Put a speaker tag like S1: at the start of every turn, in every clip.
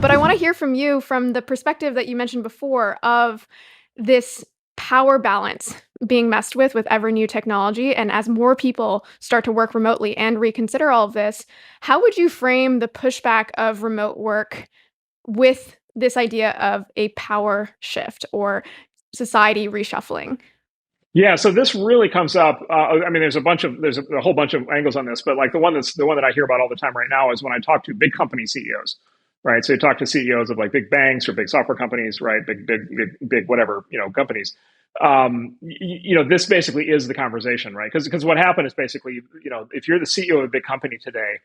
S1: But I want to hear from you from the perspective that you mentioned before of this power balance being messed with every new technology. And as more people start to work remotely and reconsider all of this, how would you frame the pushback of remote work with this idea of a power shift or society reshuffling?
S2: Yeah, so this really comes up. I mean, there's a whole bunch of angles on this, but like the one that I hear about all the time right now is when I talk to big company CEOs, right? So you talk to CEOs of like big banks or big software companies, right? Big whatever companies. This basically is the conversation, right? Because what happened is basically, if you're the CEO of a big company today,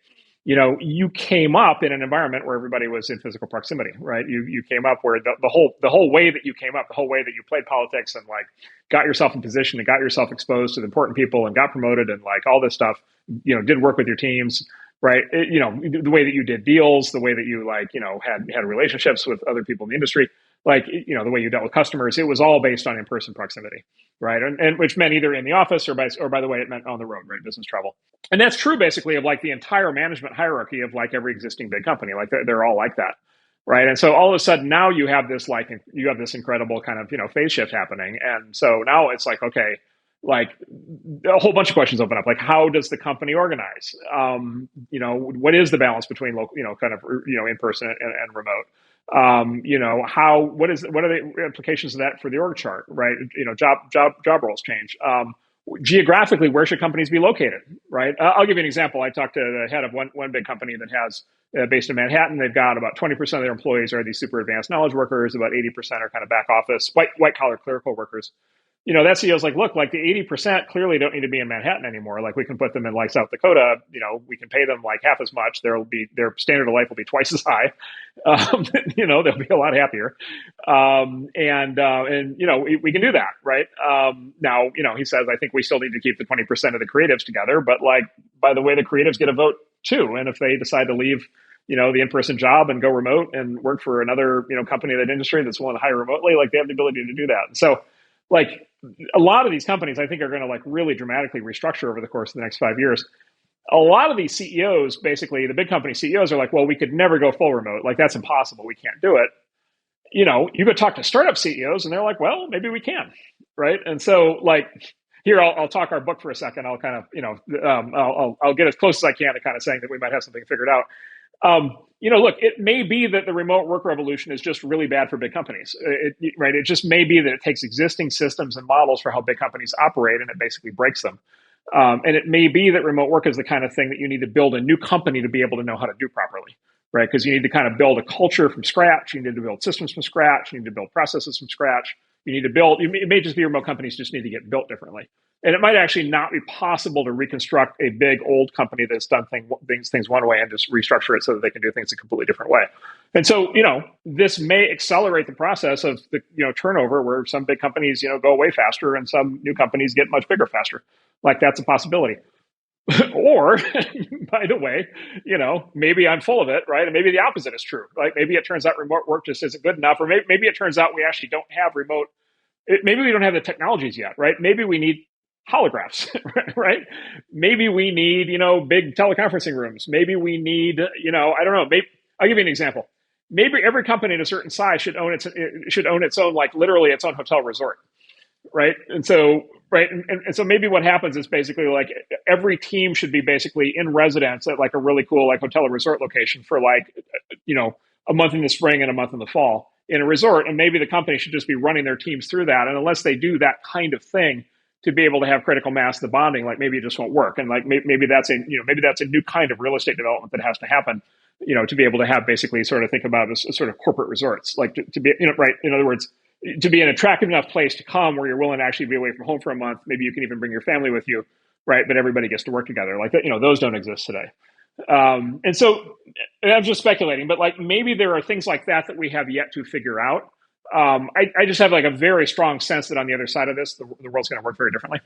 S2: you came up in an environment where everybody was in physical proximity, right? You came up where the whole way that you came up, the whole way that you played politics and like got yourself in position and got yourself exposed to the important people and got promoted and like all this stuff, did work with your teams, right? The way that you did deals, the way that you like, had relationships with other people in the industry, like, the way you dealt with customers, it was all based on in-person proximity, right? And which meant either in the office or by the way, it meant on the road, right? Business travel. And that's true basically of like the entire management hierarchy of like every existing big company. Like they're all like that. Right. And so all of a sudden now you have this incredible kind of, phase shift happening. And so now it's like, okay, like a whole bunch of questions open up. Like, how does the company organize? What is the balance between local, kind of, in person and remote? What are the implications of that for the org chart, right? Job roles change. Geographically, where should companies be located, right? I'll give you an example. I talked to the head of one big company that has based in Manhattan. They've got about 20% of their employees are these super advanced knowledge workers. About 80% are kind of back office, white collar clerical workers. That CEO's like, look, like the 80% clearly don't need to be in Manhattan anymore. Like we can put them in like South Dakota, we can pay them like half as much. Their standard of life will be twice as high. They'll be a lot happier. We can do that. Right. Now, he says, I think we still need to keep the 20% of the creatives together, but like, by the way, the creatives get a vote too. And if they decide to leave, the in-person job and go remote and work for another, company in that industry that's willing to hire remotely, like they have the ability to do that. And so like a lot of these companies, I think, are going to like really dramatically restructure over the course of the next 5 years. A lot of these CEOs, basically the big company CEOs are like, well, we could never go full remote. Like that's impossible. We can't do it. You go talk to startup CEOs and they're like, well, maybe we can. Right. And so like here, I'll talk our book for a second. I'll kind of, I'll get as close as I can to kind of saying that we might have something figured out. Look, it may be that the remote work revolution is just really bad for big companies, right? It just may be that it takes existing systems and models for how big companies operate and it basically breaks them. And it may be that remote work is the kind of thing that you need to build a new company to be able to know how to do properly, right? Because you need to kind of build a culture from scratch. You need to build systems from scratch. You need to build processes from scratch. It may just be remote companies just need to get built differently. And it might actually not be possible to reconstruct a big old company that's done things one way and just restructure it so that they can do things a completely different way. And so, this may accelerate the process of the, turnover where some big companies, go away faster and some new companies get much bigger faster. Like that's a possibility. Or, by the way, maybe I'm full of it, right? And maybe the opposite is true. Like maybe it turns out remote work just isn't good enough, or maybe it turns out we actually don't have maybe we don't have the technologies yet, right? Maybe we need holographs, right? Maybe we need, big teleconferencing rooms. Maybe we need, I don't know. I'll give you an example. Maybe every company in a certain size should own its own, like literally its own hotel resort, right? And so, right, and so maybe what happens is basically like every team should be basically in residence at like a really cool like hotel or resort location for like, a month in the spring and a month in the fall in a resort, and maybe the company should just be running their teams through that. And unless they do that kind of thing to be able to have critical mass, the bonding, like maybe it just won't work. And like maybe that's a new kind of real estate development that has to happen, to be able to have basically sort of think about as sort of corporate resorts, like to be, right. In other words, to be an attractive enough place to come where you're willing to actually be away from home for a month. Maybe you can even bring your family with you, right? But everybody gets to work together. Like that, those don't exist today. And so I'm just speculating, but like maybe there are things like that we have yet to figure out. I just have like a very strong sense that on the other side of this, the world's going to work very differently.